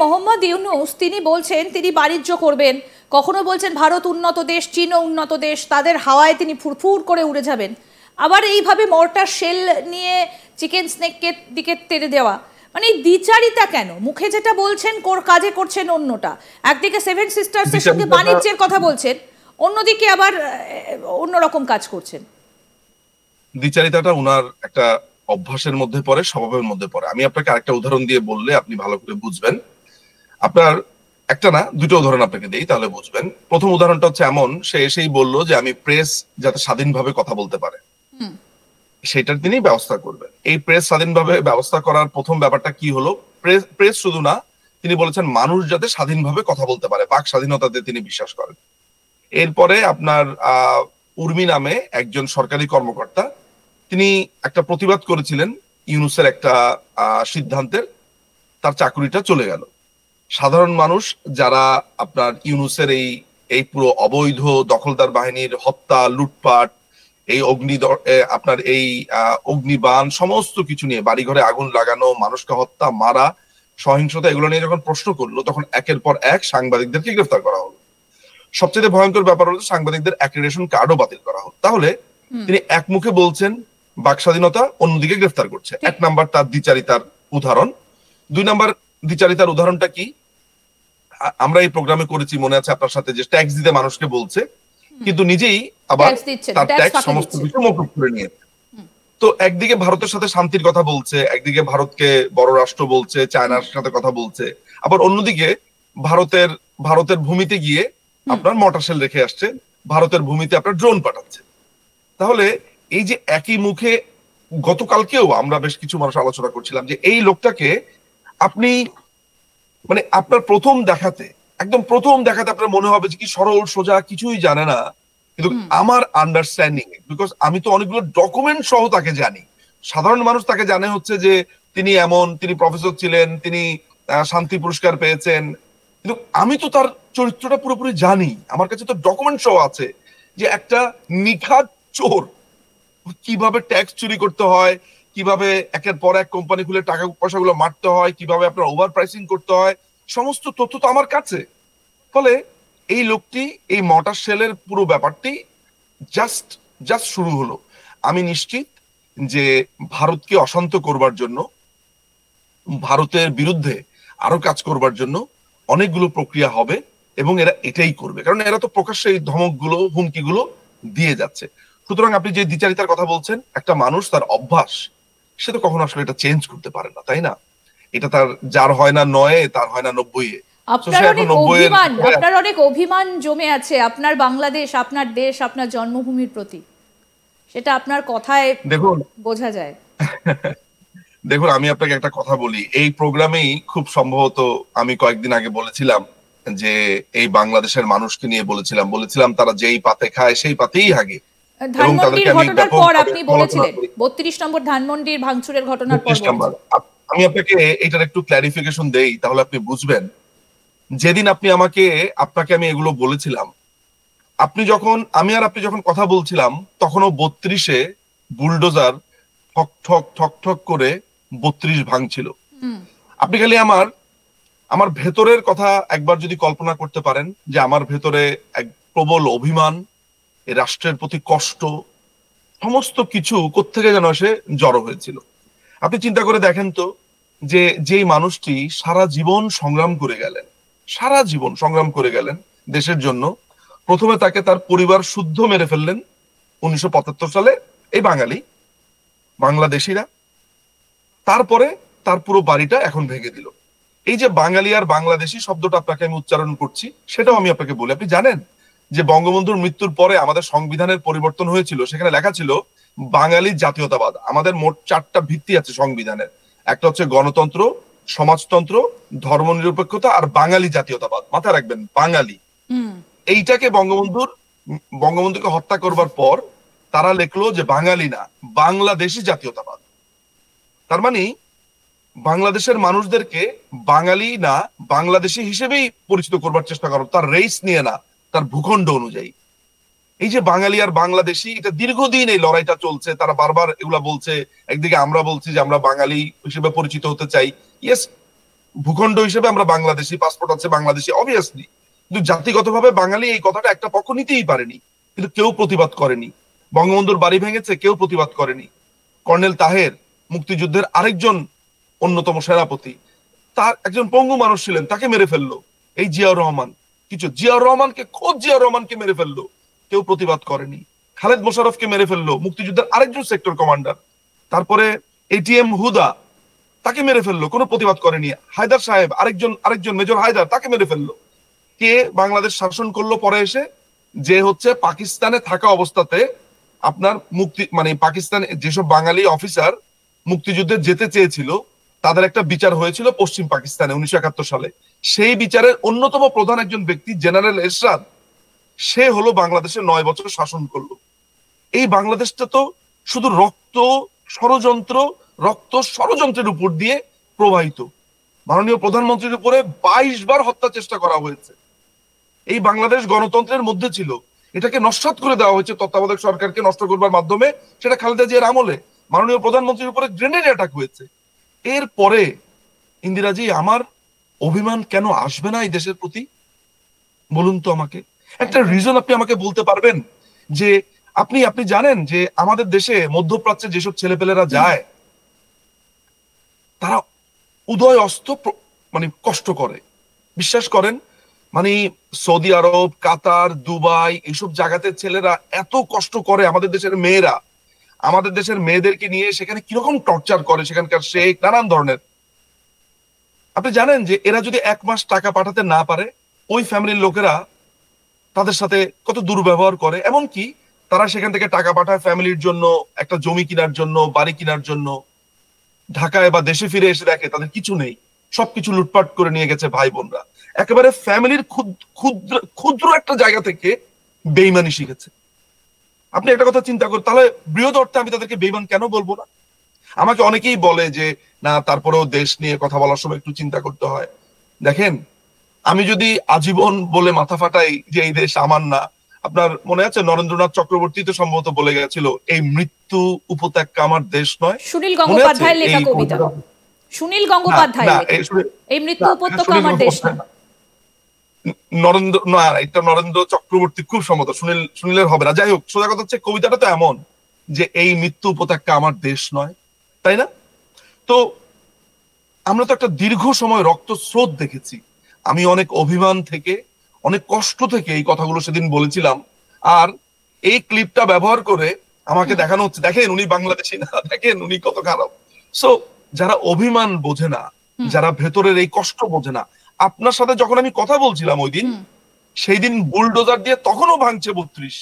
মোহাম্মদ ইউনূস তিনি বলছেন তিনি বাণিজ্য করবেন, কখনো বলছেন ভারত উন্নত দেশ, চীনও উন্নত দেশ, তাদের হাওয়ায় তিনি ফুরফুর করে উড়ে যাবেন। আবার এইভাবে মর্টার শেল নিয়ে চিকেন স্নেককে দিকে তেড়ে দেওয়া, মানে দ্বিচারিতা কেন? মুখে যেটা বলছেন কাজে করছেন অন্যটা। একদিকে সেভেন সিস্টার্সের সঙ্গে বাণিজ্যের কথা বলছেন, অন্যদিকে আবার অন্যরকম কাজ করছেন। দ্বিচারিতাটা উনার একটা অভ্যাসের মধ্যে পড়ে, স্বভাবের মধ্যে পড়ে। আমি আপনাকে আরেকটা উদাহরণ দিয়ে বললে আপনি ভালো করে বুঝবেন। আপনার একটা না দুটো উদাহরণ আপনাকে দেই, তাহলে বুঝবেন। প্রথম উদাহরণটা হচ্ছে এমন, সে এসেই বলল যে আমি প্রেস যাতে স্বাধীনভাবে কথা বলতে পারে সেটার তিনি ব্যবস্থা করবেন। এই প্রেস স্বাধীনভাবে ব্যবস্থা করার প্রথম ব্যাপারটা কি হলো, প্রেস শুধু না, তিনি বলেছেন মানুষ যাতে স্বাধীনভাবে কথা বলতে পারে, বাক স্বাধীনতাতে তিনি বিশ্বাস করেন। এরপরে আপনার উর্মি নামে একজন সরকারি কর্মকর্তা, তিনি একটা প্রতিবাদ করেছিলেন ইউনূসের একটা সিদ্ধান্তের, তার চাকরিটা চলে গেল। সাধারণ মানুষ যারা আপনার ইউনূসের এই পুরো অবৈধ দখলদার বাহিনীর হত্যা, লুটপাট, এই আপনার এই অগ্নিবাণ সমস্ত কিছু নিয়ে, বাড়িঘরে আগুন লাগানো, মানুষকে হত্যা, মারা, সহিংসতা, এগুলো নিয়ে যখন প্রশ্ন করলো, তখন একের পর এক সাংবাদিকদেরকে গ্রেফতার করা হলো। সবচেয়ে ভয়ঙ্কর ব্যাপার হলো সাংবাদিকদের অ্যাক্রিডিটেশন কার্ডও বাতিল করা হলো। তাহলে তিনি এক মুখে বলছেন বাক স্বাধীনতা, অন্যদিকে গ্রেফতার করছে। এক নাম্বার তার দ্বিচারিতার উদাহরণ। দুই নাম্বার দ্বিচারিতার উদাহরণটা কি, আমরা এই প্রোগ্রামে করেছি মনে আছে আপনার সাথে, যে ট্যাক্স দিতে মানুষকে বলছে, কিন্তু নিজেই আবার তার ট্যাক্স সমস্ত কিছু মকুব করে নিয়েছে। তো একদিকে ভারতের সাথে শান্তির কথা বলছে, একদিকে ভারতকে বড় রাষ্ট্র বলছে, চায়নার সাথে কথা বলছে, আবার অন্যদিকে ভারতের ভূমিতে গিয়ে আপনার মর্টার শেল রেখে আসছে, ভারতের ভূমিতে আপনার ড্রোন পাঠাচ্ছে। তাহলে এই যে একই মুখে, গতকালকেও আমরা বেশ কিছু মানুষ আলোচনা করছিলাম যে এই লোকটাকে আপনি মানে আপনার একদম প্রথম দেখাতে আপনার মনে হবে যে কি সরল সোজা, কিছুই জানে না। কিন্তু আমার আন্ডারস্ট্যান্ডিং, বিকজ আমি তো অনেকগুলো ডকুমেন্ট সহ তাকে জানি, সাধারণ মানুষ তাকে জানে হচ্ছে যে তিনি প্রফেসর ছিলেন, তিনি শান্তি পুরস্কার পেয়েছেন, কিন্তু আমি তো তার চরিত্রটা পুরোপুরি জানি। আমার কাছে তো ডকুমেন্ট সহ আছে যে একটা নিখাত চোর কিভাবে ট্যাক্স চুরি করতে হয়, কিভাবে একের পর এক কোম্পানি খুলে টাকা পয়সাগুলো মারতে হয়, কিভাবে আপনার ওভার প্রাইসিং করতে হয়, সমস্ত তথ্য তো আমার কাছে। ফলে এই লোকটি এই মর্টার শেলের পুরো ব্যাপারটি জাস্ট শুরু হলো। আমি নিশ্চিত যে ভারতকে অশান্ত করবার জন্য, ভারতের বিরুদ্ধে আরো কাজ করবার জন্য অনেকগুলো প্রক্রিয়া হবে, এবং এরা এটাই করবে, কারণ এরা তো প্রকাশ্যে এই ধমকগুলো, হুমকিগুলো দিয়ে যাচ্ছে। সুতরাং আপনি যে দ্বিচারিতার কথা বলছেন, একটা মানুষ তার অভ্যাস, সে তো কখনো আসলে এটা চেঞ্জ করতে পারে না, তাই না? এটা যার হয় না ৯, তার হয় না ৯০-এ। আপনার অনেক অভিমান জমে আছে আপনার বাংলাদেশ, আপনার দেশ, আপনার জন্মভূমির প্রতি, সেটা আপনার কথায় দেখুন বোঝা যায়। দেখুন, আমি আপনাকে একটা কথা বলি, এই প্রোগ্রামেই খুব সম্ভবত আমি কয়েকদিন আগে বলেছিলাম যে এই বাংলাদেশের মানুষকে নিয়ে বলেছিলাম তারা যেই পাতে খায় সেই পাতেই হাগে। ধানমন্ডির ঘটনার পর আপনি বলেছিলেন, ৩২ নম্বর ধানমন্ডির ভাঙচুরের ঘটনার পর আমি আপনাকে এটার একটু ক্ল্যারিফিকেশন দেই, তাহলে আপনি বুঝবেন। যেদিন আপনাকে আমি এগুলো বলেছিলাম, আপনি যখন কথা বলছিলাম, তখনও ৩২-এ বুলডোজার ঠক ঠক ঠক ঠক করে ৩২ ভাঙছিল। আপনি খালি আমার ভেতরের কথা একবার যদি কল্পনা করতে পারেন, যে আমার ভেতরে এক প্রবল অভিমান, এই রাষ্ট্রের প্রতি কষ্ট, সমস্ত কিছু কোত্থেকে যেন এসে জড়ো হয়েছিল। আপনি চিন্তা করে দেখেন তো, যে যেই মানুষটি সারা জীবন সংগ্রাম করে গেলেন দেশের জন্য, প্রথমে তাকে তার পরিবার শুদ্ধ মেরে ফেললেন 1975 সালে এই বাংলাদেশিরা, তারপরে তার পুরো বাড়িটা এখন ভেঙে দিল। এই যে বাঙালি আর বাংলাদেশি শব্দটা আপনাকে আমি উচ্চারণ করছি, সেটাও আমি আপনাকে বলি। আপনি জানেন যে বঙ্গবন্ধুর মৃত্যুর পরে আমাদের সংবিধানের পরিবর্তন হয়েছিল, সেখানে লেখা ছিল বাঙালি জাতীয়তাবাদ। আমাদের মোট 4টা ভিত্তি আছে সংবিধানের, একটা হচ্ছে গণতন্ত্র, সমাজতন্ত্র, ধর্মনিরপেক্ষতা আর বাঙালি জাতীয়তাবাদ। মাথায় রাখবেন, বাঙালি। এইটাকে বঙ্গবন্ধুকে হত্যা করবার পর তারা লিখলো যে বাঙালি না, বাংলাদেশি জাতীয়তাবাদ। তার মানে বাংলাদেশের মানুষদেরকে বাঙালি না, বাংলাদেশি হিসেবেই পরিচিত করবার চেষ্টা করো, তার রেস নিয়ে না, তার ভূখণ্ড অনুযায়ী। এই যে বাঙালি আর বাংলাদেশি, এটা দীর্ঘদিন এই লড়াইটা চলছে। তারা বারবার এগুলা বলছে। একদিকে আমরা বলছি যে আমরা বাঙালি হিসেবে পরিচিত হতে চাই, ইয়েস, ভূখণ্ড হিসেবে আমরা বাংলাদেশি, পাসপোর্ট আছে বাংলাদেশি অবভিয়াসলি, কিন্তু জাতিগতভাবে বাঙালি এই কথাটা একটা পক্ষ নিতেই পারেনি, কিন্তু কেউ প্রতিবাদ করেনি। বঙ্গবন্ধুর বাড়ি ভেঙেছে, কেউ প্রতিবাদ করেনি। কর্নেল তাহের মুক্তিযুদ্ধের আরেকজন অন্যতম সেনাপতি, তার একজন পঙ্গু মানুষ ছিলেন, তাকে মেরে ফেললো এই জিয়াউর রহমান। জিয়াউর রহমানকে, খোদ জিয়াউর রহমানকে মেরে ফেললো, কেউ প্রতিবাদ করেনি। খালেদ মোশাররফকে মেরে ফেললো, মুক্তিযুদ্ধের আরেকজন সেক্টর কমান্ডার। তারপরে এটিএম হুদা, তাকে মেরে ফেললো, কোনো প্রতিবাদ করেনি। হায়দার সাহেব, আরেকজন মেজর হায়দার, তাকে মেরে ফেললো। কে বাংলাদেশ শাসন করলো পরে এসে? যে হচ্ছে পাকিস্তানে থাকা অবস্থাতে আপনার পাকিস্তানে যেসব বাঙালি অফিসার মুক্তিযুদ্ধে যেতে চেয়েছিল তাদের একটা বিচার হয়েছিল পশ্চিম পাকিস্তানে 1971 সালে। সেই বিচারের অন্যতম প্রধান একজন ব্যক্তি জেনারেল এরশাদ, সে হলো বাংলাদেশে 9 বছর শাসন করলো। এই বাংলাদেশটা তো শুধু ষড়যন্ত্রের উপর দিয়ে প্রবাহিত। মাননীয় প্রধানমন্ত্রীর উপরে 22 বার হত্যা চেষ্টা করা হয়েছে। এই বাংলাদেশ গণতন্ত্রের মধ্যে ছিল, এটাকে নস্যাৎ করে দেওয়া হয়েছে তত্ত্বাবধায়ক সরকারকে নষ্ট করবার মাধ্যমে। সেটা খালেদা জিয়ার আমলে মাননীয় প্রধানমন্ত্রীর উপরে গ্রেনেড অ্যাটাক হয়েছে। এরপরে ইন্দিরাজি, আমার অভিমান কেন আসবে না এই দেশের প্রতি? বলুন তো আমাকে একটা রিজন আপনি আমাকে বলতে পারবেন? যে আপনি জানেন যে আমাদের দেশে মধ্যপ্রাচ্যে যেসব ছেলেপেলেরা যায়, তারা উদয় অস্ত কষ্ট করে, বিশ্বাস করেন। সৌদি আরব, কাতার, দুবাই, এইসব জায়গাতে ছেলেরা এত কষ্ট করে। আমাদের দেশের মেয়েদেরকে নিয়ে সেখানে কিরকম টর্চার করে সেখানকার শেখ, নানান ধরনের। আপনি জানেন যে এরা যদি 1 মাস টাকা পাঠাতে না পারে, ওই ফ্যামিলির লোকেরা তাদের সাথে কত দুর্ব্যবহার করে। এমনকি তারা সেখান থেকে টাকা পাঠায় ফ্যামিলির জন্য, একটা জমি কেনার জন্য, বাড়ি কেনার জন্য। ঢাকায় বা দেশে ফিরে এসে দেখে তাদের কিছু নেই, সবকিছু লুটপাট করে নিয়ে গেছে ভাই বোনরা। একেবারে ফ্যামিলির ক্ষুদ্র ক্ষুদ্র একটা জায়গা থেকে বেইমানি শিখেছে। আপনি একটা কথা চিন্তা করেন, তাহলে বৃহৎ অর্থে আমি তাদেরকে বেইমান কেন বলবো না? আমাকে অনেকেই বলে যে না, তারপরেও দেশ নিয়ে কথা বলার সময় একটু চিন্তা করতে হয়। দেখেন, আমি যদি আজীবন বলে মাথা ফাটাই যে এই দেশ আমার না, আপনার মনে আছে নরেন্দ্রনাথ চক্রবর্তী তো সম্ভবত বলে গেছিল, এই মৃত্যু উপত্যকা আমার দেশ নয়। সুনীল গঙ্গোপাধ্যায়ের লেখা কবিতা, সুনীল গঙ্গোপাধ্যায়, এই মৃত্যু উপত্যকা আমার দেশ না। নরেন্দ্র চক্রবর্তী খুব সম্ভবত, সুনীলের হবে না। যাই হোক, সোজা কথা হচ্ছে কবিতাটা তো এমন যে এই মৃত্যু উপত্যকা আমার দেশ নয়, তাই না? তো আমরা তো একটা দীর্ঘ সময় রক্ত স্রোত দেখেছি। আমি অনেক অভিমান থেকে, অনেক কষ্ট থেকে এই কথাগুলো সেদিন বলেছিলাম। আর এই ক্লিপটা ব্যবহার করে আমাকে দেখানো হচ্ছে, দেখেন উনি বাংলাদেশি না, দেখেন উনি কত খারাপ। সো যারা অভিমান বোঝে না, যারা ভেতরের এই কষ্ট বোঝে না, আপনার সাথে যখন আমি কথা বলছিলাম ওই দিন, সেই দিন বুলডোজার দিয়ে তখনও ভাঙছে 32।